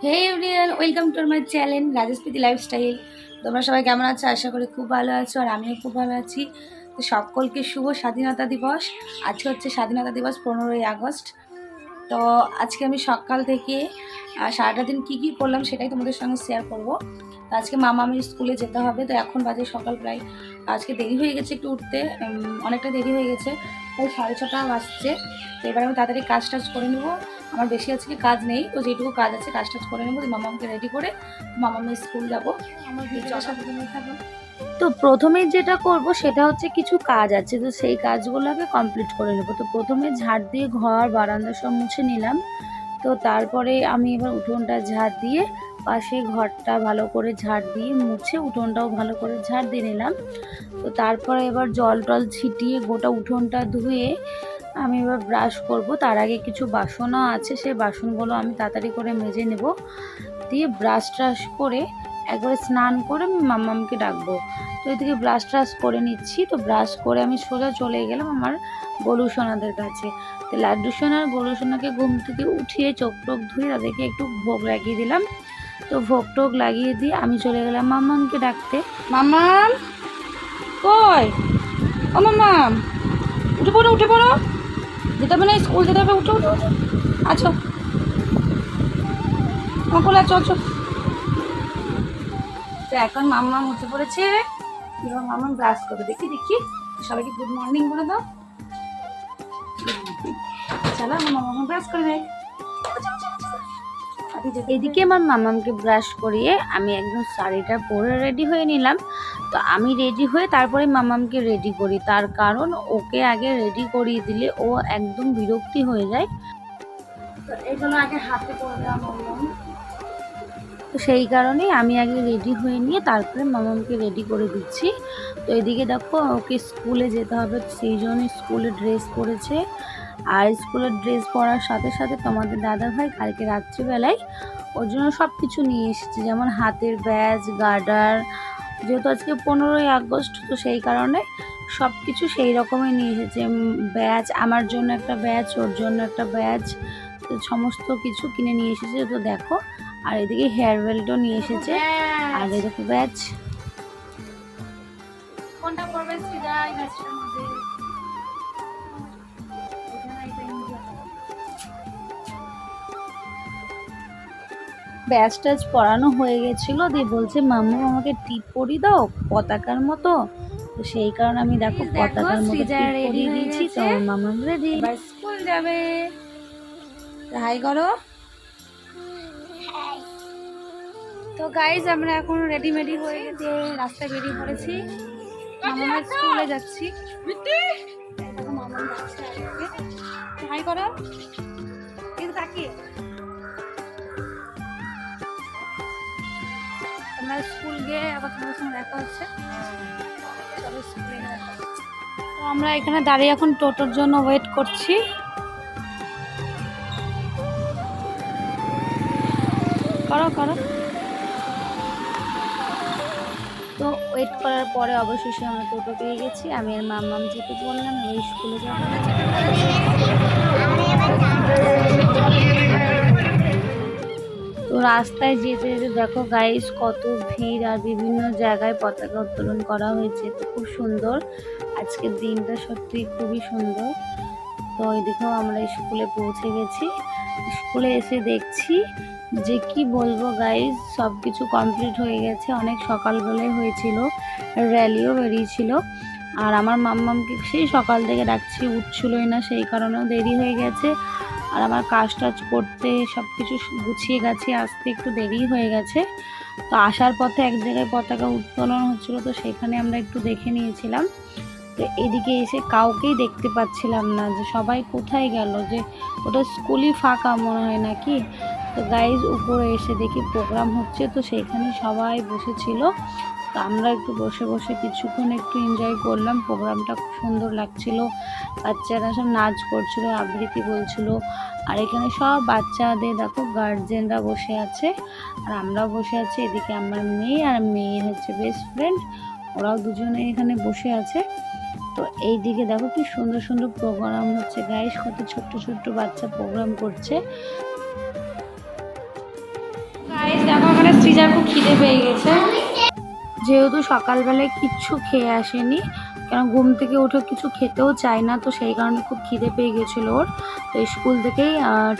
Hey everyone, welcome to my channel রাজস্পীতি lifestyle. তোমরা সবাই কেমন আছো? আশা করি খুব ভালো আছো, আর আমিও খুব ভালো আছি। তো সকলকে শুভ স্বাধীনতা দিবস। আজকে হচ্ছে স্বাধীনতা দিবস, 15ই আগস্ট। তো আজকে আমি সকাল থেকে সারাটা দিন কী কী করলাম সেটাই তোমাদের সঙ্গে শেয়ার করব। তো আজকে আমি স্কুলে যেতে হবে, তো এখন বাজে সকাল প্রায়, আজকে দেরি হয়ে গেছে একটু উঠতে, অনেকটা দেরি হয়ে গেছে, প্রায় 6:30 বাজছে। তো এবার আমি তাড়াতাড়ি কাজ টাজ করে নেবো। আমার বেশি আজকে কাজ নেই, তো যেটুকু কাজ আছে কাজ টাজ করে নেবো, মামাকে রেডি করে মামামের স্কুল যাবো। আমার ভিডিওর সাথে তুমি থাকো। তো প্রথমে যেটা করব সেটা হচ্ছে কিছু কাজ আছে, তো সেই কাজগুলোকে কমপ্লিট করে নেব। তো প্রথমে ঝাড় দিয়ে ঘর বারান্দা সব মুছে নিলাম। তো তারপরে আমি এবার উঠোনটা ঝাড় দিয়ে পাশে ঘরটা ভালো করে ঝাড় দিয়ে মুছে উঠোনটাও ভালো করে ঝাড় দিয়ে নিলাম। তো তারপরে এবার জল টল ছিটিয়ে গোটা উঠোনটা ধুয়ে আমি এবার ব্রাশ করব। তার আগে কিছু বাসনও আছে, সেই বাসনগুলো আমি তাড়াতাড়ি করে মেজে নেব। দিয়ে ব্রাশ ট্রাশ করে একবারে স্নান করে আমি মাম্মামকে ডাকবো। তো এদিকে ব্রাশ ট্রাশ করে নিচ্ছি। তো ব্রাশ করে আমি সোজা চলে গেলাম আমার গোলু সোনাদের কাছে। তো লাড্ডু সোনার গোলু সোনাকে ঘুম থেকে উঠিয়ে চোখ টোক ধুয়ে তাদেরকে একটু ভোগ লাগিয়ে দিলাম। তো ভোগ টোগ লাগিয়ে দিয়ে আমি চলে গেলাম মাম্মামকে ডাকতে। মাম্মাম কই? ও মাম্মাম, উঠে পড়ো উঠে পড়ো, যেতে হবে না, স্কুল যেতে হবে, উঠো উঠো উঠো। আচ্ছা কোলে আছো আছো। তো এখন মাম্মাম উঠে পড়েছে, এবার মাম্মাম ব্রাশ করবে। দেখি দেখি সবাইকে গুড মর্নিং বলে দাও। চলো আমার মাম্মাম ব্রাশ করে দেয়। এদিকে আমার মামামকে ব্রাশ করিয়ে আমি একদম শাড়িটা পরে রেডি হয়ে নিলাম। তো আমি রেডি হয়ে তারপরে মামামকে রেডি করি, তার কারণ ওকে আগে রেডি করিয়ে দিলে ও একদম বিরক্তি হয়ে যায়। তো এই জন্য আগে হাতে করে দেওয়া মামাম। তো সেই কারণেই আমি আগে রেডি হয়ে নিয়ে তারপরে মামামকে রেডি করে দিচ্ছি। তো এদিকে দেখো ওকে স্কুলে যেতে হবে, সেই জন্য স্কুলে ড্রেস পরেছে। আর স্কুলের ড্রেস পরার সাথে সাথে তোমাদের দাদাভাই কালকে রাত্রিবেলায় ওর জন্য সব কিছু নিয়ে এসেছে, যেমন হাতের ব্যাজ, গার্ডার। যেহেতু আজকে 15ই আগস্ট, তো সেই কারণে সব কিছু সেই রকমই নিয়ে এসেছে। ব্যাজ, আমার জন্য একটা ব্যাজ, ওর জন্য একটা ব্যাজ, তো সমস্ত কিছু কিনে নিয়ে এসেছে। তো দেখো, আর এদিকে হেয়ার বেল্টও নিয়ে এসেছে। আর এদিকে ব্যাজ কোনটা পরবে সিজাই ব্যাজটার মধ্যে? ব্যাজ ট্যাজ পরানো হয়ে গেছিলো, দিয়ে বলছে মাম্মু আমাকে টিপ পরিয়ে দাও পতাকার মতো। তো সেই কারণে আমি দেখো পতাকার মতো টিপ পরিয়ে দিয়েছি। তো মাম্মা রেডি, স্কুল যাবে। হাই করো। তো গাইজ আমরা এখন রেডিমেডি হয়ে যে রাস্তায় বেরিয়ে পড়েছি, মামার স্কুলে যাচ্ছি। মামা যাচ্ছে আগে, হাই করো কিন্তু তাকিয়ে। আমরা স্কুল গিয়ে আবার তোমার সঙ্গে দেখা হচ্ছে। তো আমরা এখানে দাঁড়িয়ে এখন টোটোর জন্য ওয়েট করছি। করো করো। তো ওয়েট করার পরে অবশেষে আমরা টোটো পেয়ে গেছি। আমি আর মাম্মাম যেতে বললাম ওই স্কুলে যাবো। তো রাস্তায় যেতে যেতে দেখো গাইস কত ভিড়, আর বিভিন্ন জায়গায় পতাকা উত্তোলন করা হয়েছে। তো খুব সুন্দর, আজকের দিনটা সত্যি খুবই সুন্দর। তো এদিকেও আমরা স্কুলে পৌঁছে গেছি। স্কুলে এসে দেখছি যে কি বলবো গাইস, সব কিছু কমপ্লিট হয়ে গেছে। অনেক সকালবেলায় হয়েছিল, র্যালিও বেরিয়েছিল। আর আমার মাম্মামকে সেই সকাল থেকে ডাকছি, উঠছিলই না, সেই কারণেও দেরি হয়ে গেছে। আর আমার কাজ টাজ করতে সব কিছু গুছিয়ে গাছিয়ে আসতে একটু দেরি হয়ে গেছে। তো আসার পথে এক জায়গায় পতাকা উত্তোলন হচ্ছিলো, তো সেখানে আমরা একটু দেখে নিয়েছিলাম। তো এদিকে এসে কাউকেই দেখতে পাচ্ছিলাম না, যে সবাই কোথায় গেল, যে ওটা স্কুলই ফাঁকা মনে হয় নাকি। তো গাইজ উপরে এসে দেখি প্রোগ্রাম হচ্ছে, তো সেইখানে সবাই বসেছিল। তো আমরা একটু বসে বসে কিছুক্ষণ একটু এনজয় করলাম, প্রোগ্রামটা খুব সুন্দর লাগছিল। বাচ্চারা সব নাচ করছিল, আবৃত্তি বলছিল। আর এখানে সব বাচ্চাদের দেখো গার্জেনরা বসে আছে, আর আমরাও বসে আছি। এদিকে আমার মেয়ে, আর মেয়ে হচ্ছে বেস্ট ফ্রেন্ড, ওরাও দুজনে এখানে বসে আছে। তো এই দিকে দেখো কি সুন্দর সুন্দর প্রোগ্রাম হচ্ছে গাইস, কত ছোট্ট ছোট্ট বাচ্চা প্রোগ্রাম করছে। আমাদের সৃজার খুব খিদে পেয়ে গেছে, যেহেতু সকালবেলায় কিচ্ছু খেয়ে আসেনি, কেন ঘুম থেকে উঠে কিছু খেতেও চায় না, তো সেই কারণে খুব খিদে পেয়ে গেছিলো ওর। তো স্কুল থেকেই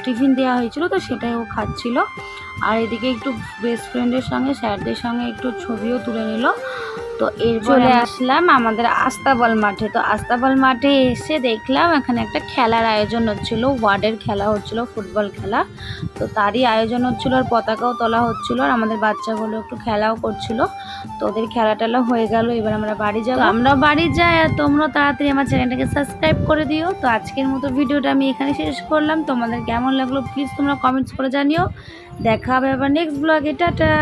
টিফিন দেওয়া হয়েছিল, তো সেটাই ও খাচ্ছিল। আর এদিকে একটু বেস্ট ফ্রেন্ডের সঙ্গে স্যারদের সঙ্গে একটু ছবিও তুলে নিল। তো এরপরে আসলাম আমাদের আস্তাবল মাঠে। তো আস্তাবল মাঠে এসে দেখলাম এখানে একটা খেলার আয়োজন হচ্ছিল, ওয়ার্ডের খেলা হচ্ছিল, ফুটবল খেলা। তো তারই আয়োজন হচ্ছিল, আর পতাকাও তোলা হচ্ছিল, আর আমাদের বাচ্চাগুলো একটু খেলাও করছিল। তো ওদের খেলা টেলা হয়ে গেল, এবার আমরা বাড়ি যাবো। আমরাও বাড়ি যাই, আর তোমরাও তাড়াতাড়ি আমার চ্যানেলটাকে সাবস্ক্রাইব করে দিও। তো আজকের মতো ভিডিওটা আমি এখানে শেষ করলাম। তোমাদের কেমন লাগলো প্লিজ তোমরা কমেন্টস করে জানিও। দেখা হবে আবার নেক্সট ব্লগে। টাটা।